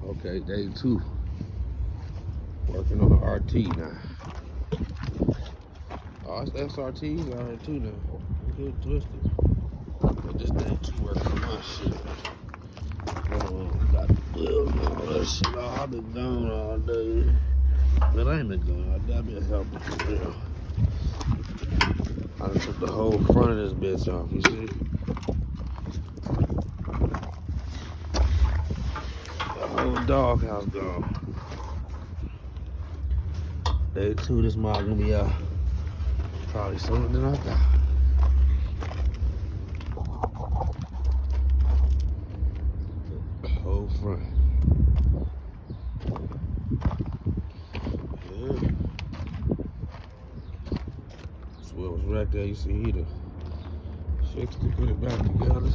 Okay, day 2. Working on the RT now. Oh, it's SRTs out here too now. Don't get it twisted. But this day 2 working on my shit. Got the wheels and all that shit. Oh, I've been gone all day. But I ain't been gone all day. I've been helping for real. I done took the whole front of this bitch off, you see? The whole doghouse gone. Day 2, this mug gonna be out probably sooner than I thought. The whole front. Yeah. This wheel was wrecked there, you see, he done fixed it, put it back together.